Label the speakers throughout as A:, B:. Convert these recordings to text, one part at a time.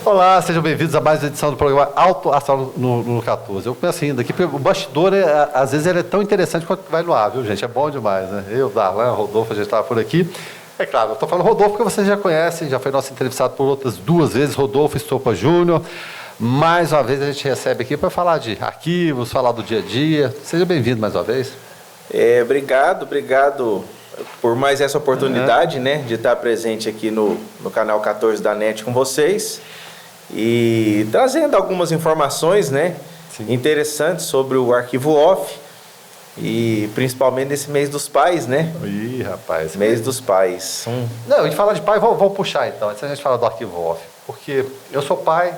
A: Olá, sejam bem-vindos a mais uma edição do programa Alto Astral no 14. Eu começo ainda aqui, porque o bastidor, às vezes, ele é tão interessante quanto vai no ar, viu, gente? É bom demais, né? Eu, Darlan, Rodolfo, a gente estava por aqui. É claro, eu estou falando Rodolfo porque vocês já conhecem, já foi nosso entrevistado por outras 2 vezes, Rodolfo Estopa Júnior. Mais uma vez a gente recebe aqui para falar de arquivos, falar do dia a dia. Seja bem-vindo mais uma vez.
B: Obrigado por mais essa oportunidade, né, de estar presente aqui no canal 14 da NET com vocês e trazendo algumas informações, né, interessantes sobre o Arquivo Off e principalmente nesse mês dos pais, né?
A: Ih, rapaz.
B: Mês dos pais.
A: Não, a gente fala de pai, vamos puxar então, antes a gente fala do Arquivo Off, porque eu sou pai,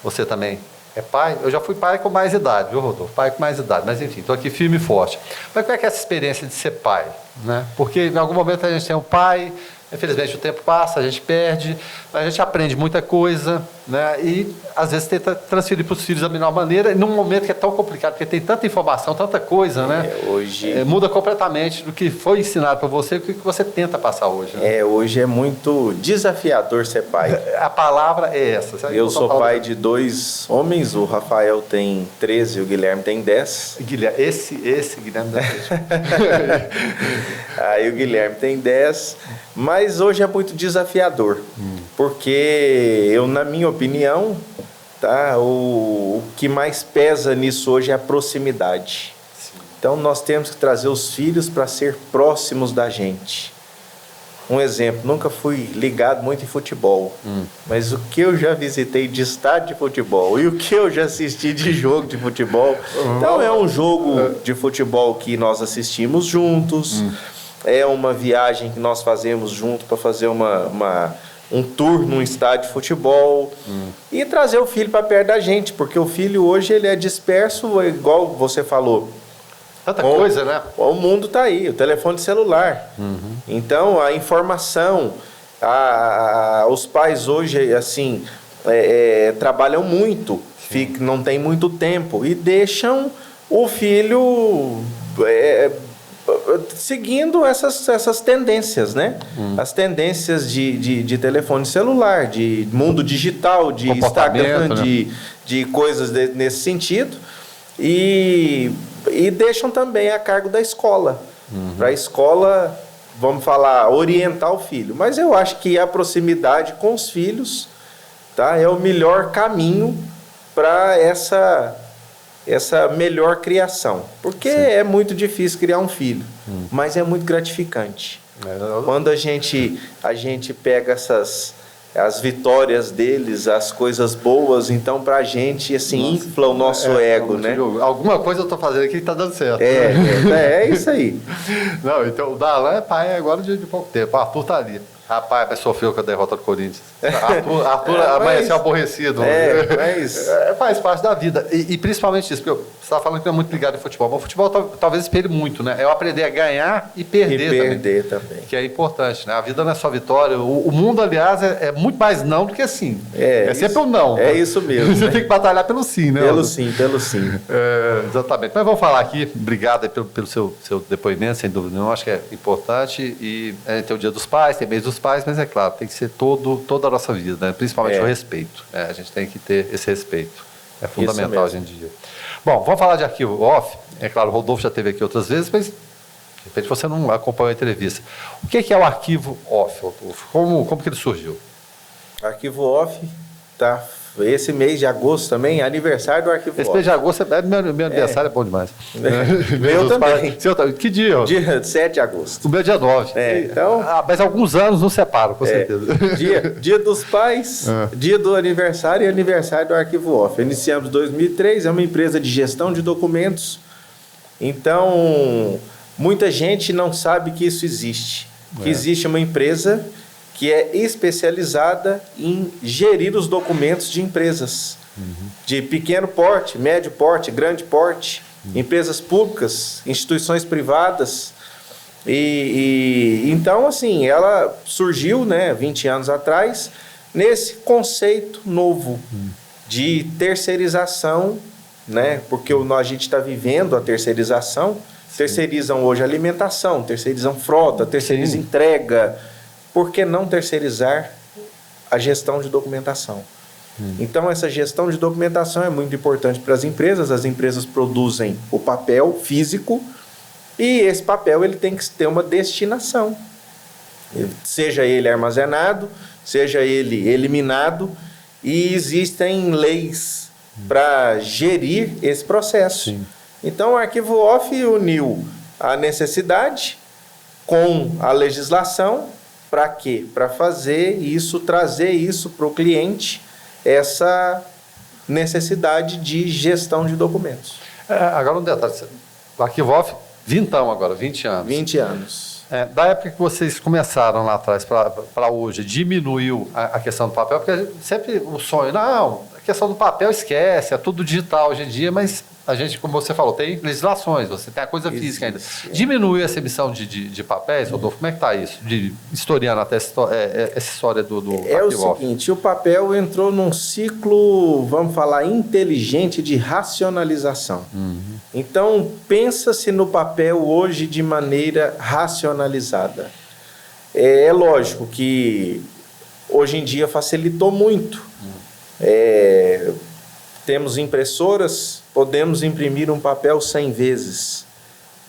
A: você também é pai, eu já fui pai com mais idade, viu, Rodolfo? Pai com mais idade, mas enfim, estou aqui firme e forte. Mas como é que é essa experiência de ser pai, né? Porque em algum momento a gente tem um pai, infelizmente o tempo passa, a gente perde, a gente aprende muita coisa, né? E às vezes tenta transferir para os filhos da melhor maneira, num momento que é tão complicado, porque tem tanta informação, tanta coisa, né?
B: Hoje
A: muda completamente do que foi ensinado para você e o que você tenta passar hoje. Né?
B: Hoje é muito desafiador ser pai.
A: A palavra é essa.
B: Eu sou pai de 2 homens, o Rafael tem 13 e o Guilherme tem 10.
A: Guilherme, esse Guilherme da
B: Aí o Guilherme tem 10, mas hoje é muito desafiador, porque eu, na minha opinião, tá, o que mais pesa nisso hoje é a proximidade. Sim. Então nós temos que trazer os filhos para ser próximos da gente. Um exemplo, nunca fui ligado muito em futebol, mas o que eu já visitei de estádio de futebol e o que eu já assisti de jogo de futebol, então é um jogo de futebol que nós assistimos juntos, é uma viagem que nós fazemos junto para fazer um tour num estádio de futebol e trazer o filho para perto da gente, porque o filho hoje ele é disperso, igual você falou.
A: Tanta coisa, né?
B: O mundo está aí, o telefone celular. Então, a informação, os pais hoje, assim, trabalham muito, não tem muito tempo e deixam o filho seguindo essas tendências, né? As tendências de telefone celular, de mundo digital, de Instagram, né? de coisas nesse sentido. E deixam também a cargo da escola. Para a escola, vamos falar, orientar o filho. Mas eu acho que a proximidade com os filhos, tá, é o melhor caminho para essa melhor criação. Porque é muito difícil criar um filho, mas é muito gratificante. Quando a gente pega as vitórias deles, as coisas boas, então pra gente, assim, infla o nosso ego, né?
A: Alguma coisa eu tô fazendo aqui que tá dando certo.
B: É isso aí.
A: Não, então o Darlan é pai agora de pouco tempo, o Arthur tá ali. Rapaz, mas sofreu com a derrota do Corinthians. Arthur amanheceu aborrecido. Faz parte da vida. E principalmente isso, porque você estava falando que não é muito ligado em futebol. Mas o futebol talvez espelhe muito, né? É eu aprender a ganhar e perder também. Que é importante, né? A vida não é só vitória. O mundo, aliás, é muito mais não do que sim. É sempre o não.
B: É isso mesmo.
A: Você tem que batalhar pelo sim, né?
B: Pelo sim.
A: Exatamente. Mas vamos falar aqui. Obrigado pelo seu depoimento, sem dúvida nenhuma. Acho que é importante. E tem o Dia dos Pais, tem mês dos pais, mas é claro, tem que ser toda a nossa vida, né? Principalmente o respeito. A gente tem que ter esse respeito. É fundamental hoje em dia. Bom, vamos falar de arquivo off. É claro, o Rodolfo já esteve aqui outras vezes, mas de repente você não acompanhou a entrevista. O que é o arquivo off, Rodolfo? Como que ele surgiu?
B: Arquivo off, tá? Esse mês de agosto também, aniversário do Arquivo Off.
A: Esse mês de agosto, meu aniversário é bom demais.
B: Meu também.
A: Que dia?
B: Dia 7 de agosto.
A: O meu é dia 9.
B: Então,
A: mas alguns anos nos separam, com certeza.
B: Dia dos pais, dia do aniversário e aniversário do Arquivo Off. Iniciamos em 2003, é uma empresa de gestão de documentos. Então, muita gente não sabe que isso existe. Que existe uma empresa que é especializada em gerir os documentos de empresas, de pequeno porte, médio porte, grande porte, empresas públicas, instituições privadas. Então, assim, ela surgiu, né, 20 anos atrás, nesse conceito novo de terceirização, né, porque a gente está vivendo a terceirização. Terceirizam hoje alimentação, terceirizam frota, terceirizam entrega. Por que não terceirizar a gestão de documentação? Então, essa gestão de documentação é muito importante para as empresas produzem o papel físico e esse papel ele tem que ter uma destinação, seja ele armazenado, seja ele eliminado, e existem leis para gerir esse processo.
A: Sim.
B: Então, o arquivo off uniu a necessidade com a legislação. Para quê? Para fazer isso, trazer isso para o cliente, essa necessidade de gestão de documentos.
A: Agora um detalhe, o arquivo off, 20 anos.
B: 20 anos.
A: Da época que vocês começaram lá atrás para hoje, diminuiu a questão do papel, porque sempre o sonho, não, a questão do papel esquece, é tudo digital hoje em dia, mas a gente, como você falou, tem legislações, você tem a coisa física ainda. Diminuiu essa emissão de papéis, Rodolfo? Como é que está isso? Historiando até essa história do
B: arquivo off. Seguinte, o papel entrou num ciclo, vamos falar, inteligente de racionalização. Então, pensa-se no papel hoje de maneira racionalizada. É lógico que hoje em dia facilitou muito. Temos impressoras, podemos imprimir um papel 100 vezes.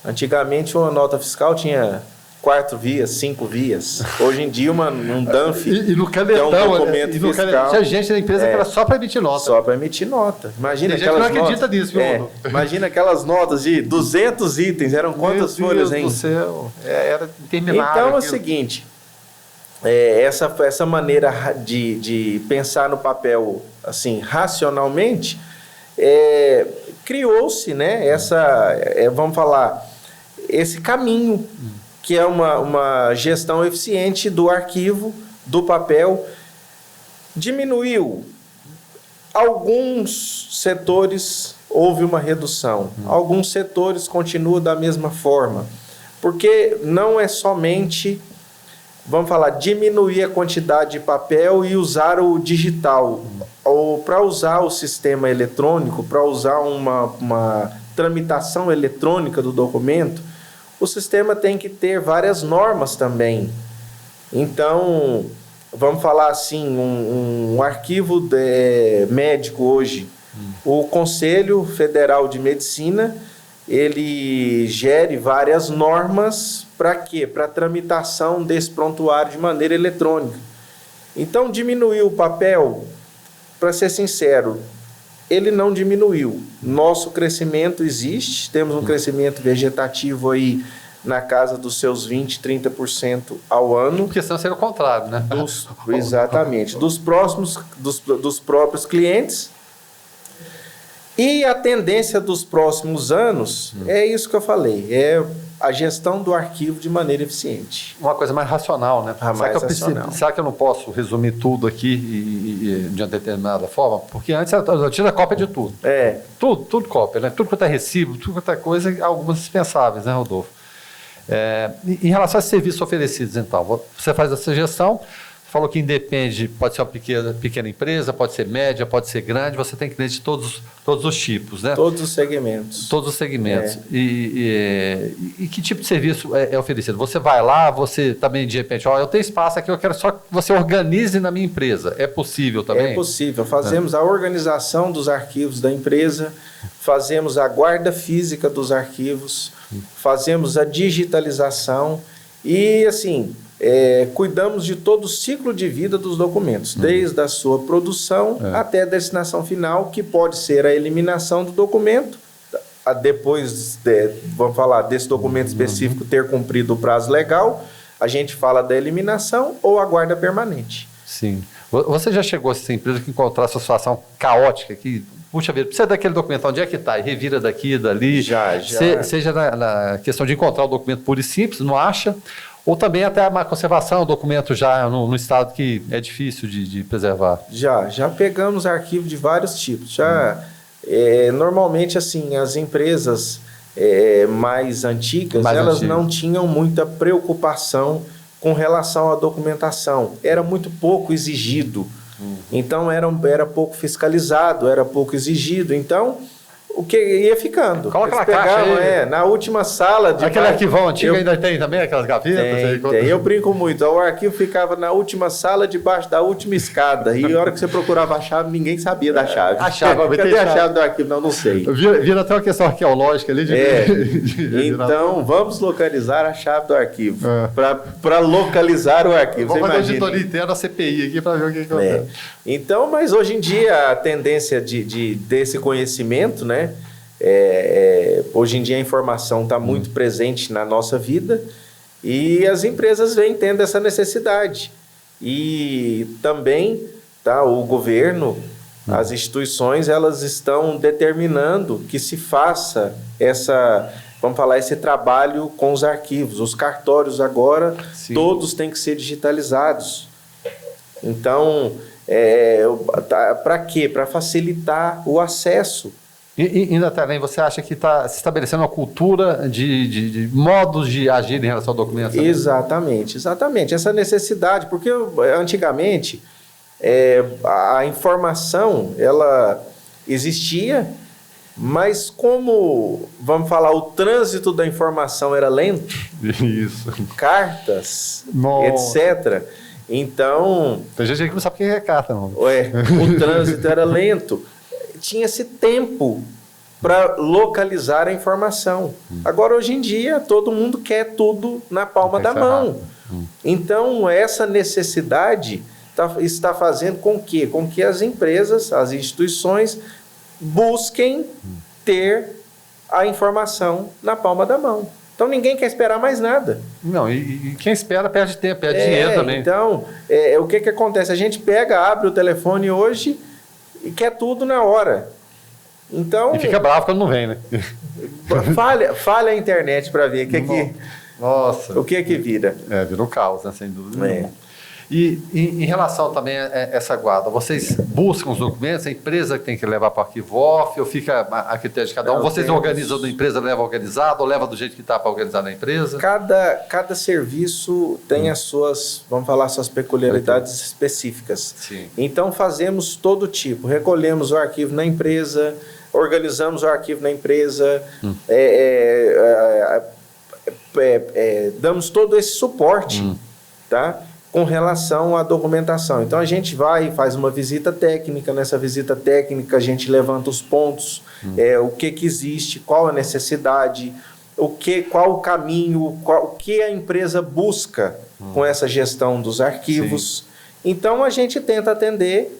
B: Antigamente, uma nota fiscal tinha 4 vias, 5 vias. Hoje em dia, um DANF,
A: e no canetão,
B: que é um documento fiscal.
A: Tinha gente da empresa que era só para emitir nota.
B: Só para emitir nota. Imagina
A: aquelas notas. Não acredita nisso, viu?
B: Imagina aquelas notas de 200 itens. Eram quantas folhas, hein?
A: Meu Deus do céu. Era interminável.
B: Então, é o seguinte. Essa maneira de pensar no papel assim, racionalmente, criou-se, né, vamos falar, esse caminho, que é uma gestão eficiente do arquivo, do papel. Diminuiu. Alguns setores houve uma redução, alguns setores continuam da mesma forma, porque não é somente, vamos falar, diminuir a quantidade de papel e usar o digital. Ou para usar o sistema eletrônico, para usar uma tramitação eletrônica do documento, o sistema tem que ter várias normas também. Então, vamos falar assim, um arquivo médico hoje, o Conselho Federal de Medicina, ele gere várias normas para quê? Para a tramitação desse prontuário de maneira eletrônica. Então, diminuiu o papel, para ser sincero, ele não diminuiu. Nosso crescimento existe, temos um crescimento vegetativo aí na casa dos seus 20%, 30% ao ano.
A: Porque senão seria o contrário, né?
B: Exatamente. Dos próprios clientes. E a tendência dos próximos anos é isso que eu falei, é a gestão do arquivo de maneira eficiente.
A: Uma coisa mais racional, né? Será que eu não posso resumir tudo aqui de uma determinada forma? Porque antes eu tinha cópia de tudo. Tudo cópia, né? Tudo quanto é recibo, tudo quanto é coisa, algumas dispensáveis, né, Rodolfo? Em relação aos serviços oferecidos, então, você faz essa gestão, falou que independe, pode ser uma pequena empresa, pode ser média, pode ser grande, você tem clientes de todos os tipos, né?
B: Todos os segmentos.
A: Todos os segmentos. E que tipo de serviço é oferecido? Você vai lá, você também de repente, eu tenho espaço aqui, eu quero só que você organize na minha empresa. É possível também?
B: É possível. Fazemos a organização dos arquivos da empresa, fazemos a guarda física dos arquivos, fazemos a digitalização e, assim, cuidamos de todo o ciclo de vida dos documentos, desde a sua produção até a destinação final, que pode ser a eliminação do documento, depois, vamos falar, desse documento específico ter cumprido o prazo legal, a gente fala da eliminação ou a guarda permanente.
A: Sim. Você já chegou a essa empresa que encontrou essa situação caótica, que, puxa vida, precisa daquele documento, onde é que está? E revira daqui e dali.
B: Já.
A: Seja na questão de encontrar o documento puro e simples, não acha? Ou também até uma conservação, o documento já no estado que é difícil de preservar?
B: Já pegamos arquivos de vários tipos. Normalmente, assim, as empresas mais antigas, elas não tinham muita preocupação com relação à documentação. Era muito pouco exigido. Então, era pouco fiscalizado, era pouco exigido. Então, o que ia ficando.
A: Coloca
B: Eles
A: na caixa
B: pegavam,
A: aí.
B: na última sala de
A: Aquele arquivão antigo ainda tem também, aquelas gavetas?
B: Tem. Eu brinco muito. O arquivo ficava na última sala, debaixo da última escada. E a hora que você procurava a chave, ninguém sabia da chave.
A: A chave,
B: cadê a chave do arquivo? Não sei.
A: Vira até uma questão arqueológica ali.
B: Então, vamos localizar a chave do arquivo. Para localizar o arquivo.
A: Vamos fazer auditoria interna da CPI aqui para ver o que acontece.
B: Então, mas hoje em dia, a tendência desse conhecimento, né? Hoje em dia a informação está muito presente na nossa vida e as empresas vêm tendo essa necessidade. E também o governo, as instituições, elas estão determinando que se faça esse trabalho com os arquivos. Os cartórios agora, todos têm que ser digitalizados. Então, para quê? Para facilitar o acesso.
A: E ainda também, você acha que está se estabelecendo uma cultura de modos de agir em relação ao documento?
B: Exatamente. Essa necessidade, porque antigamente a informação ela existia, mas como, vamos falar, o trânsito da informação era lento,
A: isso,
B: cartas,
A: Nossa.
B: etc. Então...
A: Tem gente que não sabe o que é carta, não.
B: O trânsito era lento. Tinha-se tempo para localizar a informação. Agora, hoje em dia, todo mundo quer tudo na palma da mão. Então, essa necessidade está fazendo com que as empresas, as instituições, busquem ter a informação na palma da mão. Então, ninguém quer esperar mais nada.
A: Não, e quem espera perde tempo, perde dinheiro também.
B: Então, o que acontece? A gente abre o telefone hoje e quer tudo na hora. Então,
A: e fica bravo quando não vem, né?
B: falha a internet para ver
A: Nossa.
B: O que vira.
A: Virou caos, né? Sem dúvida. E em relação também a essa guarda, vocês buscam os documentos, a empresa que tem que levar para o arquivo off, ou fica a critério de cada um? Vocês organizam da empresa, leva organizado, ou leva do jeito que está para organizar na empresa?
B: Cada serviço tem as suas, vamos falar, suas peculiaridades específicas.
A: Sim.
B: Então, fazemos todo tipo, recolhemos o arquivo na empresa, organizamos o arquivo na empresa, damos todo esse suporte, tá? Com relação à documentação. Então, a gente vai e faz uma visita técnica. Nessa visita técnica, a gente levanta os pontos, o que existe, qual a necessidade, qual o caminho, o que a empresa busca com essa gestão dos arquivos. Sim. Então, a gente tenta atender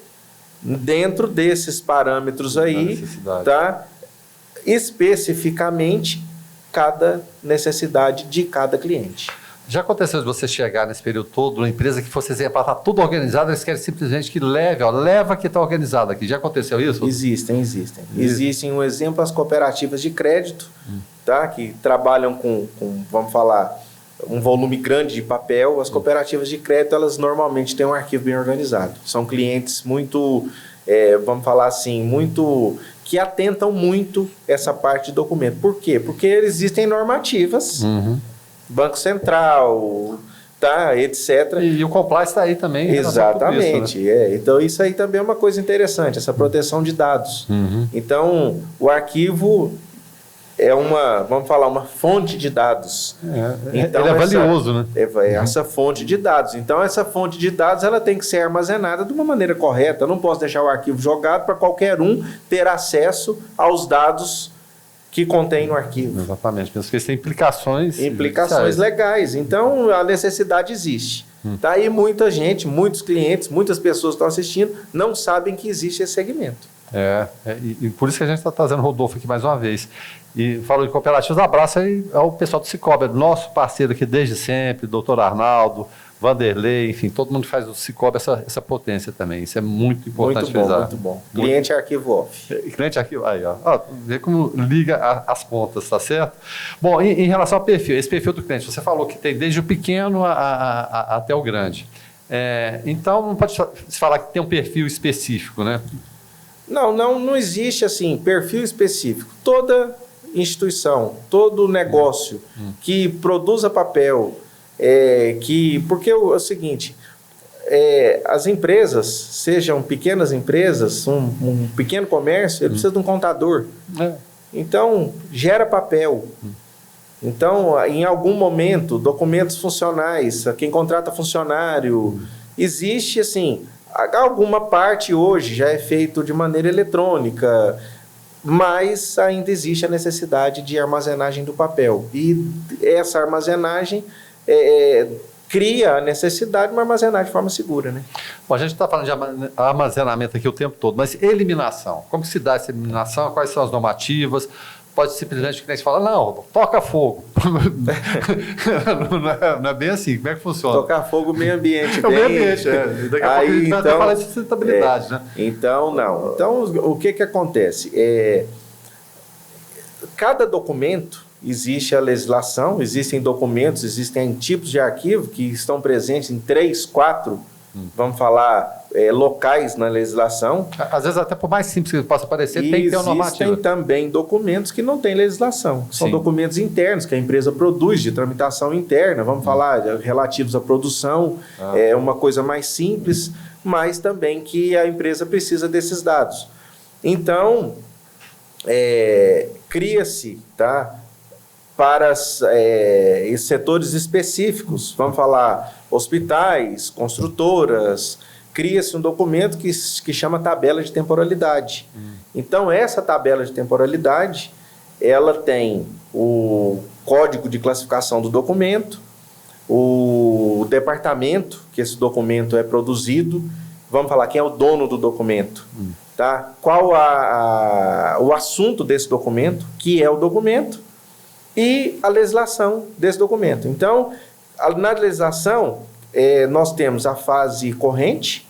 B: dentro desses parâmetros aí, tá? Especificamente, cada necessidade de cada cliente.
A: Já aconteceu de você chegar nesse período todo numa empresa que fosse exemplo, está tudo organizado, eles querem simplesmente que leva que está organizado aqui. Já aconteceu isso?
B: Existem. Existem, um exemplo, as cooperativas de crédito, tá? Que trabalham com, vamos falar, um volume grande de papel. As cooperativas de crédito, elas normalmente têm um arquivo bem organizado. São clientes muito, vamos falar assim, que atentam muito essa parte de documento. Por quê? Porque existem normativas, Banco Central, tá, etc.
A: E o compliance está aí também.
B: Exatamente.
A: Isso, né?
B: Então, isso aí também é uma coisa interessante, essa proteção de dados. Então, o arquivo é vamos falar, uma fonte de dados. Então,
A: ele é valioso, né?
B: Essa fonte de dados. Então, essa fonte de dados ela tem que ser armazenada de uma maneira correta. Eu não posso deixar o arquivo jogado para qualquer um ter acesso aos dados que contém no arquivo.
A: Exatamente, porque isso tem implicações
B: legais. Então, a necessidade existe. Tá? E muita gente, muitos clientes, muitas pessoas que estão assistindo não sabem que existe esse segmento.
A: E por isso que a gente está trazendo o Rodolfo aqui mais uma vez. E falou de cooperativas, abraço aí ao pessoal do Cicobi, nosso parceiro aqui desde sempre, doutor Arnaldo, Vanderlei, enfim, todo mundo faz do Cicobi essa potência também. Isso é muito importante frisar.
B: Muito bom. Cliente arquivo off.
A: Cliente arquivo, aí, ó. Vê como liga as pontas, tá certo? Bom, em relação ao perfil, esse perfil do cliente, você falou que tem desde o pequeno até o grande. Então, não pode se falar que tem um perfil específico, né?
B: Não existe, assim, perfil específico. Toda instituição, todo negócio que produza papel, porque é o seguinte, as empresas, sejam pequenas empresas, um pequeno comércio, ele precisa de um contador. Então, gera papel. Então, em algum momento, documentos funcionais, quem contrata funcionário, existe, assim, alguma parte hoje já é feito de maneira eletrônica, mas ainda existe a necessidade de armazenagem do papel. E essa armazenagem cria a necessidade de uma armazenagem de forma segura, né?
A: Bom, a gente está falando de armazenamento aqui o tempo todo, mas eliminação. Como se dá essa eliminação? Quais são as normativas? Pode simplesmente que nem se fala, não, toca fogo. não é bem assim. Como é que funciona?
B: Tocar fogo, meio ambiente.
A: É o meio ambiente, Daqui a pouco a gente vai até falar de sustentabilidade, né?
B: Então, não. Então, o que acontece? Cada documento, existe a legislação, existem documentos, existem tipos de arquivo que estão presentes em 3, 4, vamos falar, locais na legislação.
A: Às vezes, até por mais simples que possa parecer, tem que ter uma normativa.
B: Existem também documentos que não têm legislação. São documentos internos que a empresa produz, de tramitação interna, vamos falar, relativos à produção, uma coisa mais simples, mas também que a empresa precisa desses dados. Então, cria-se, tá, para esses setores específicos, vamos falar, hospitais, construtoras, cria-se um documento que chama tabela de temporalidade. Então, essa tabela de temporalidade, ela tem o código de classificação do documento, o departamento que esse documento é produzido, vamos falar quem é o dono do documento, tá? Qual o assunto desse documento, que é o documento, e a legislação desse documento. Então, na legislação, nós temos a fase corrente,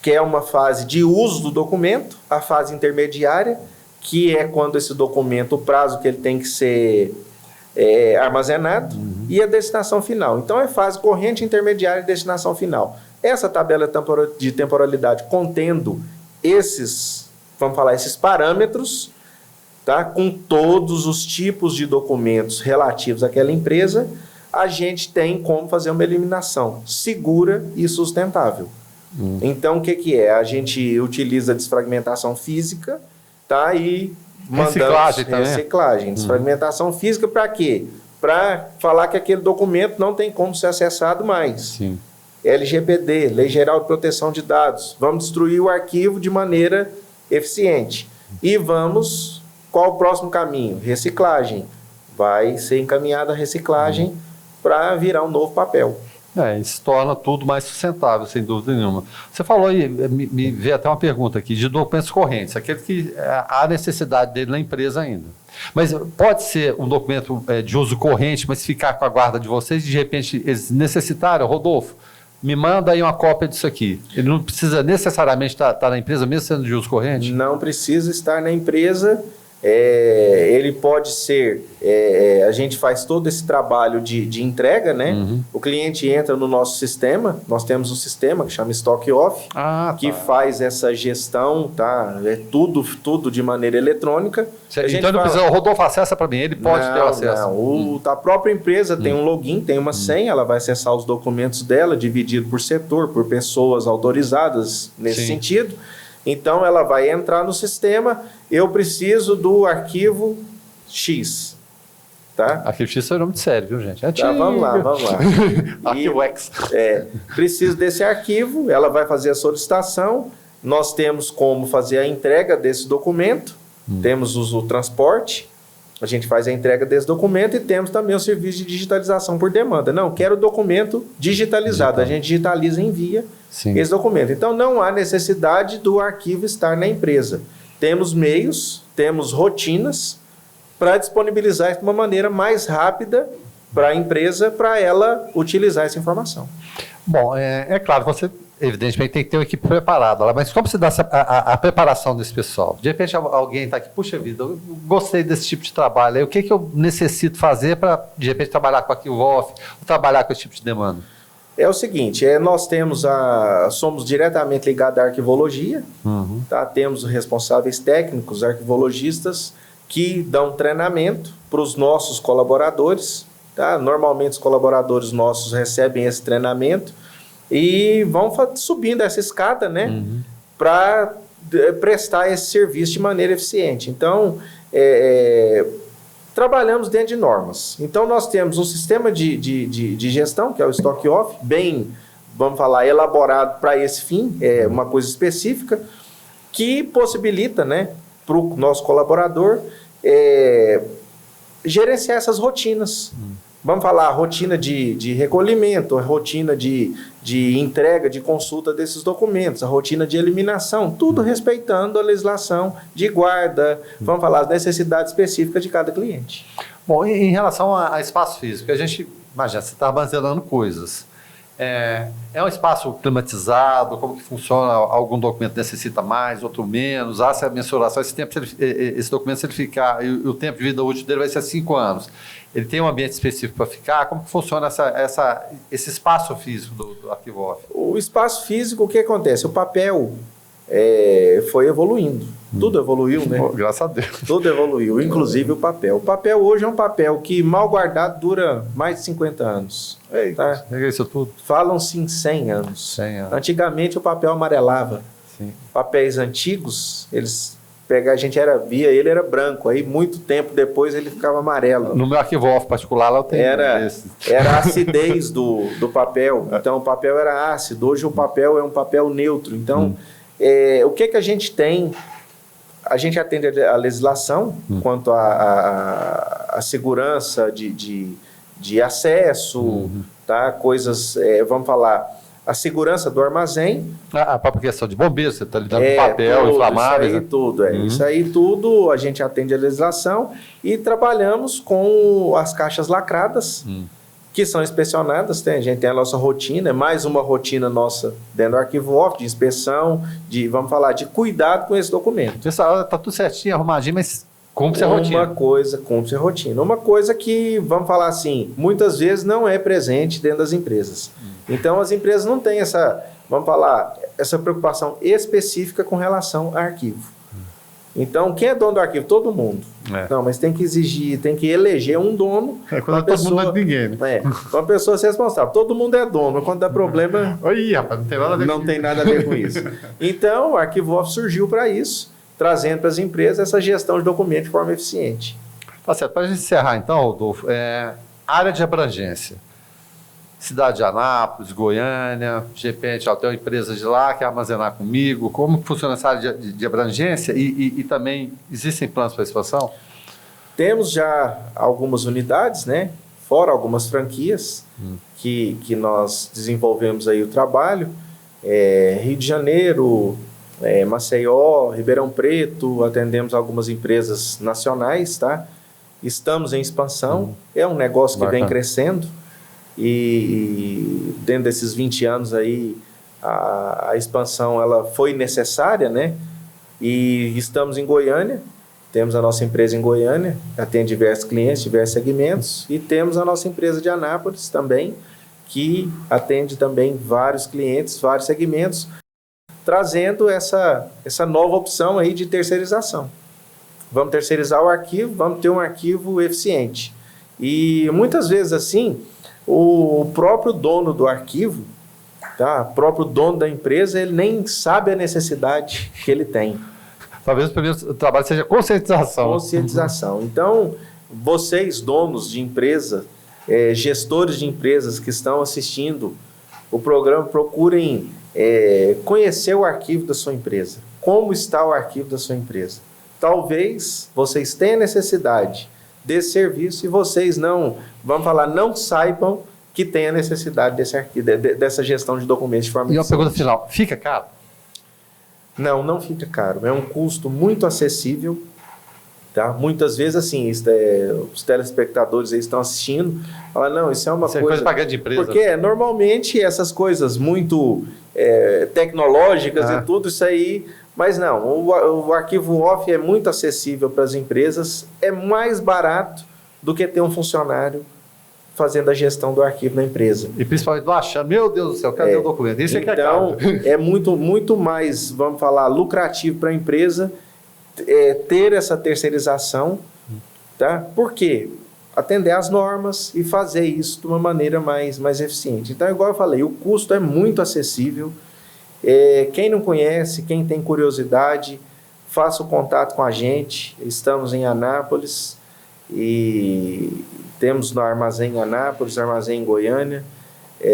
B: que é uma fase de uso do documento, a fase intermediária, que é quando esse documento, o prazo que ele tem que ser armazenado, e a destinação final. Então, é fase corrente, intermediária e destinação final. Essa tabela de temporalidade contendo esses, vamos falar, esses parâmetros, tá? Com todos os tipos de documentos relativos àquela empresa, a gente tem como fazer uma eliminação segura e sustentável. Então, o que é? A gente utiliza desfragmentação física, tá? E
A: reciclagem também.
B: Reciclagem. Desfragmentação física para quê? Para falar que aquele documento não tem como ser acessado mais.
A: Sim.
B: LGPD, Lei Geral de Proteção de Dados. Vamos destruir o arquivo de maneira eficiente. E vamos... Qual o próximo caminho? Reciclagem. Vai ser encaminhada a reciclagem para virar um novo papel.
A: Isso torna tudo mais sustentável, sem dúvida nenhuma. Você falou aí, me veio até uma pergunta aqui, de documentos correntes, aquele que há necessidade dele na empresa ainda. Mas pode ser um documento de uso corrente, mas ficar com a guarda de vocês, de repente eles necessitaram, Rodolfo, me manda aí uma cópia disso aqui. Ele não precisa necessariamente estar na empresa, mesmo sendo de uso corrente?
B: Não precisa estar na empresa. Ele pode ser, a gente faz todo esse trabalho de entrega, né? O cliente entra no nosso sistema, nós temos um sistema que chama Stock Off, que faz essa gestão, tá? Tudo de maneira eletrônica.
A: Então não precisa, o Rodolfo acessa para mim, ele pode ter o acesso.
B: A própria empresa tem um login, tem uma senha, ela vai acessar os documentos dela, dividido por setor, por pessoas autorizadas nesse sentido. Então, ela vai entrar no sistema, eu preciso do arquivo X, tá?
A: Arquivo X é o nome de sério, viu, gente?
B: Tá, vamos lá.
A: Arquivo X.
B: Preciso desse arquivo, ela vai fazer a solicitação, nós temos como fazer a entrega desse documento, temos o transporte, a gente faz a entrega desse documento e temos também o serviço de digitalização por demanda. Não, quero o documento digitalizado, a gente digitaliza e envia esse documento. Então, não há necessidade do arquivo estar na empresa. Temos meios, temos rotinas para disponibilizar isso de uma maneira mais rápida para a empresa, para ela utilizar essa informação.
A: Bom, é claro, você evidentemente tem que ter uma equipe preparada lá, mas como se dá a preparação desse pessoal? De repente alguém está aqui, puxa vida, eu gostei desse tipo de trabalho, aí, o que eu necessito fazer para, de repente, trabalhar com arquivo off, ou trabalhar com esse tipo de demanda?
B: É o seguinte, nós somos diretamente ligados à arquivologia, tá? Temos responsáveis técnicos, arquivologistas, que dão treinamento para os nossos colaboradores, tá? Normalmente os colaboradores nossos recebem esse treinamento e vão subindo essa escada, né, para prestar esse serviço de maneira eficiente. Então, trabalhamos dentro de normas. Então, nós temos um sistema de gestão, que é o Stock Off, bem, vamos falar, elaborado para esse fim, é uma coisa específica, que possibilita, né, para o nosso colaborador gerenciar essas rotinas. Vamos falar rotina de recolhimento, a rotina de entrega, de consulta desses documentos, a rotina de eliminação, tudo respeitando a legislação de guarda, vamos falar as necessidades específicas de cada cliente.
A: Bom, em relação a espaço físico, a gente, imagina, você está armazenando coisas. É um espaço climatizado? Como que funciona? Algum documento necessita mais, outro menos? Há essa mensuração? Esse documento, se ele ficar, e o tempo de vida útil dele vai ser 5 anos. Ele tem um ambiente específico para ficar? Como que funciona esse espaço físico do arquivo off?
B: O espaço físico, o que acontece? O papel foi evoluindo. Tudo evoluiu, né?
A: Graças a Deus.
B: Tudo evoluiu, inclusive o papel. O papel hoje é um papel que, mal guardado, dura mais de 50 anos.
A: Eita, tá? Isso tudo?
B: Falam-se em 100 anos.
A: 100 anos.
B: Antigamente o papel amarelava.
A: Sim.
B: Papéis antigos, a gente via ele era branco, aí muito tempo depois ele ficava amarelo.
A: No meu arquivo off particular, lá eu tenho
B: era a acidez do papel, então o papel era ácido, hoje o papel é um papel neutro. Então, o que a gente tem? A gente atende a legislação quanto à segurança de acesso, tá? Coisas, vamos falar, a segurança do armazém.
A: A própria questão de bombeiros, você está lidando com papel, inflamável.
B: Isso aí, tudo. Isso aí tudo a gente atende a legislação e trabalhamos com as caixas lacradas, que são inspecionadas. A gente tem a nossa rotina, mais uma rotina nossa dentro do arquivo off, de inspeção, vamos falar, de cuidado com esse documento.
A: Pessoal, está tudo certinho, arrumadinho, mas cumpre a rotina.
B: Cumpre a rotina. Uma coisa que, vamos falar assim, muitas vezes não é presente dentro das empresas. Então, as empresas não têm essa preocupação específica com relação a arquivo. Então, quem é dono do arquivo? Todo mundo. Não, mas tem que exigir, tem que eleger um dono.
A: Quando todo mundo não é de ninguém. Né?
B: Uma pessoa ser responsável. Todo mundo é dono, mas quando dá problema...
A: Oi, rapaz, não tem nada a ver
B: Não tem nada a ver com isso. Então, o Arquivo Off surgiu para isso, trazendo para as empresas essa gestão de documentos de forma eficiente.
A: Tá certo. Para a gente encerrar, então, Rodolfo, área de abrangência. Cidade de Anápolis, Goiânia, de repente, tem uma empresa de lá que quer armazenar comigo. Como funciona essa área de abrangência e também existem planos para expansão?
B: Temos já algumas unidades, né? Fora algumas franquias que nós desenvolvemos aí o trabalho. Rio de Janeiro, Maceió, Ribeirão Preto, atendemos algumas empresas nacionais, tá? Estamos em expansão, é um negócio que vem crescendo. E dentro desses 20 anos aí, a expansão ela foi necessária, né? E estamos em Goiânia, temos a nossa empresa em Goiânia, atende diversos clientes, diversos segmentos, e temos a nossa empresa de Anápolis também, que atende também vários clientes, vários segmentos, trazendo essa nova opção aí de terceirização. Vamos terceirizar o arquivo, vamos ter um arquivo eficiente. E muitas vezes assim, o próprio dono do arquivo, tá? O próprio dono da empresa, ele nem sabe a necessidade que ele tem.
A: Talvez o primeiro trabalho seja conscientização.
B: Conscientização. Então, vocês, donos de empresa, gestores de empresas que estão assistindo o programa, procurem conhecer o arquivo da sua empresa. Como está o arquivo da sua empresa? Talvez vocês tenham necessidade desse serviço e vocês não saibam que tem a necessidade desse arquivo, dessa gestão de documentos de forma
A: E uma pergunta final, fica caro?
B: Não fica caro, é um custo muito acessível, tá? Muitas vezes, assim, os telespectadores aí estão assistindo, falam, não, isso é uma coisa
A: para grande empresa.
B: Porque normalmente essas coisas muito tecnológicas e tudo isso aí, mas não, o arquivo off é muito acessível para as empresas, é mais barato do que ter um funcionário fazendo a gestão do arquivo na empresa.
A: E principalmente do achando, meu Deus do céu, cadê o documento? Isso é que é caro.
B: É muito mais, vamos falar, lucrativo para a empresa ter essa terceirização, tá? Por quê? atender às normas e fazer isso de uma maneira mais eficiente. Então, igual eu falei, o custo é muito acessível. Quem não conhece, quem tem curiosidade, faça o contato com a gente. Estamos em Anápolis e temos no armazém em Anápolis, armazém em Goiânia.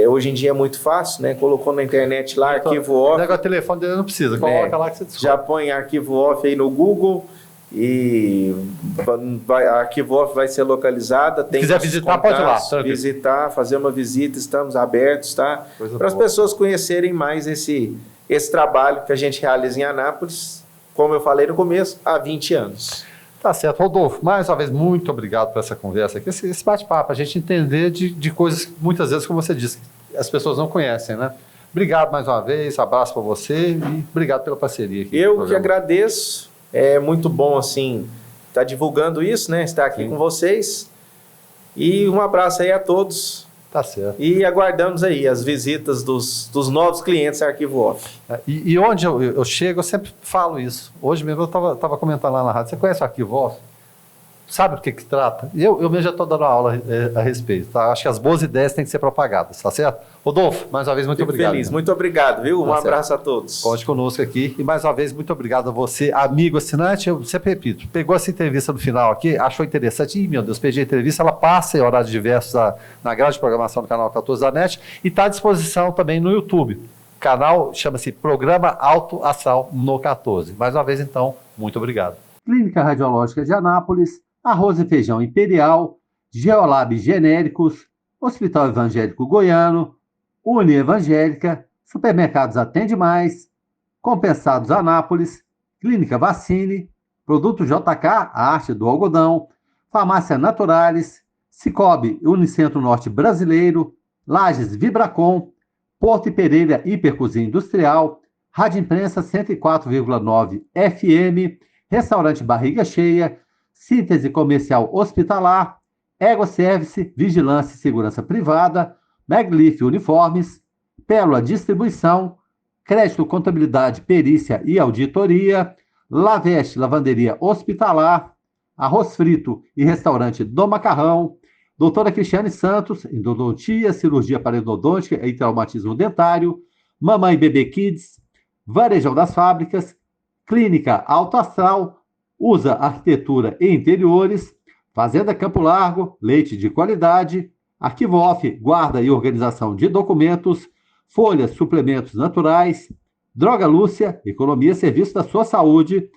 B: Hoje em dia é muito fácil, né? Colocou na internet lá, arquivo off.
A: O telefone dele não precisa, coloca lá que você descobre.
B: Já põe arquivo off aí no Google e a arquivo off vai ser localizada. Se
A: quiser visitar, pode ir lá.
B: Visitar, fazer uma visita, estamos abertos, tá? Para as pessoas conhecerem mais esse trabalho que a gente realiza em Anápolis, como eu falei no começo, há 20 anos.
A: Tá certo. Rodolfo, mais uma vez, muito obrigado por essa conversa aqui, esse bate-papo, a gente entender de coisas que muitas vezes, como você disse, as pessoas não conhecem, né? Obrigado mais uma vez, abraço para você e obrigado pela parceria aqui.
B: Eu que agradeço, é muito bom, assim, estar divulgando isso, né? Estar aqui com vocês e um abraço aí a todos.
A: Tá certo.
B: E aguardamos aí as visitas dos novos clientes Arquivo Off.
A: E onde eu chego, eu sempre falo isso. Hoje mesmo eu estava comentando lá na rádio. Você conhece o Arquivo Off? Sabe do que trata? Eu mesmo já estou dando aula a respeito. Tá? Acho que as boas ideias têm que ser propagadas, tá certo? Rodolfo, mais uma vez, muito obrigado.
B: Feliz, muito obrigado, viu? Um abraço a todos.
A: Conte conosco aqui. E mais uma vez, muito obrigado a você, amigo assinante. Eu sempre repito, pegou essa entrevista no final aqui, achou interessante. Ih, meu Deus, perdi a entrevista. Ela passa em horários diversos na grade de programação do canal 14 da NET e está à disposição também no YouTube. O canal chama-se Programa Alto Astral no 14. Mais uma vez, então, muito obrigado. Clínica Radiológica de Anápolis, Arroz e Feijão Imperial, Geolab Genéricos, Hospital Evangélico Goiano, Uni Evangélica, Supermercados Atende Mais, Compensados Anápolis, Clínica Vacine, Produto JK, a arte do algodão, Farmácia Naturalis, Cicobi Unicentro Norte Brasileiro, Lages Vibracom, Porto e Pereira Hipercozinha Industrial, Rádio Imprensa 104,9 FM, Restaurante Barriga Cheia, Síntese Comercial Hospitalar, Ego Service, Vigilância e Segurança Privada, Maglif Uniformes, Pérola Distribuição, Crédito Contabilidade, Perícia e Auditoria, Laveste Lavanderia Hospitalar, Arroz Frito e Restaurante do Macarrão, Doutora Cristiane Santos, Endodontia, Cirurgia Parodontística e Traumatismo Dentário, Mamãe e Bebê Kids, Varejão das Fábricas, Clínica Alto Astral, Usa Arquitetura e Interiores, Fazenda Campo Largo, leite de qualidade, Arquivo Off, guarda e organização de documentos, folhas, suplementos naturais, Droga Lúcia, economia serviço da sua saúde,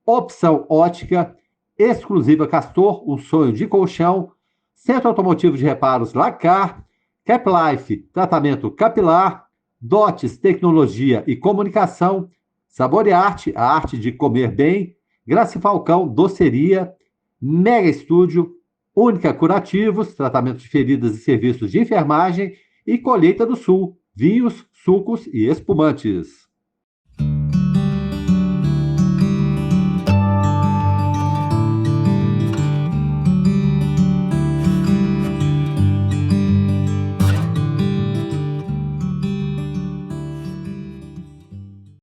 A: Opção Ótica, Exclusiva Castor, um sonho de colchão, Centro Automotivo de Reparos Lacar, Cap Life, tratamento capilar, Dotes, tecnologia e comunicação, Sabor e Arte, a arte de comer bem, Graça Falcão, doceria, Mega Estúdio, Única Curativos, tratamento de feridas e serviços de enfermagem e Colheita do Sul, vinhos, sucos e espumantes.